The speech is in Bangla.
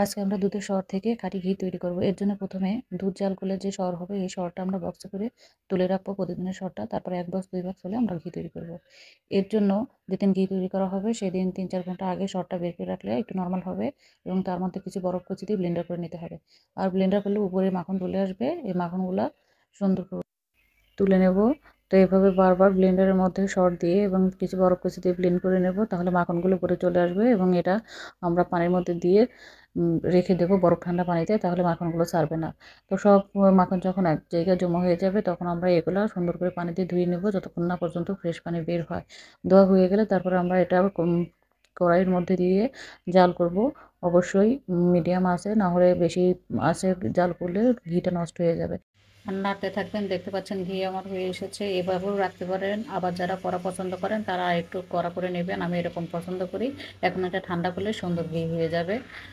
আজকে আমরা দুধের সর থেকে খাঁটি ঘি তৈরি করব। এর জন্য প্রথমে দুধ জাল করলে যে সর হবে এই সরটা আমরা বক্সে করে তুলে রাখবো প্রতিদিনের সরটা। তারপরে 1 বক্স 2 বক্স হলে আমরা ঘি তৈরি করব। এর জন্য যেদিন ঘি তৈরি করা হবে সেদিন 3-4 ঘন্টা আগে সরটা বের করে রাখলে একটু নরমাল হবে এবং তার মধ্যে কিছু বরফ কুচি দিয়ে ব্লেন্ডার করে নিতে হবে। আর ব্লেন্ডার করলে উপরে মাখন চলে আসবে, এই মাখনগুলা সুন্দর করে তুলে নেব। তো এভাবে বারবার ব্লেন্ডারের মধ্যে সর দিয়ে এবং কিছু বরফ কুচি দিয়ে ব্লেন্ড করে নেব, তাহলে মাখনগুলো উপরে চলে আসবে এবং এটা আমরা পানির মধ্যে দিয়ে রেখে দেবো বরফ ঠান্ডা পানিতে, তাহলে মাখনগুলো ছাড়বে না। তো সব মাখন যখন এক জায়গায় জমা হয়ে যাবে তখন আমরা এগুলো সুন্দর করে পানি দিয়ে ধুয়ে নেব যতক্ষণ না পর্যন্ত ফ্রেশ পানি বের হয়। ধোয়া হয়ে গেলে তারপরে আমরা এটা কড়াইয়ের মধ্যে দিয়ে জাল করব। অবশ্যই মিডিয়াম আঁচে, না হলে বেশি আঁচে জাল করলে ঘিটা নষ্ট হয়ে যাবে। নাড়তে থাকবেন, দেখতে পাচ্ছেন ঘি আমার হয়ে এসেছে। এভাবেও রাখতে পারেন, আবার যারা কড়া পছন্দ করেন তারা একটু কড়া করে নেবেন, আমি এরকম পছন্দ করি। এখন এটা ঠান্ডা করলে সুন্দর ঘি হয়ে যাবে।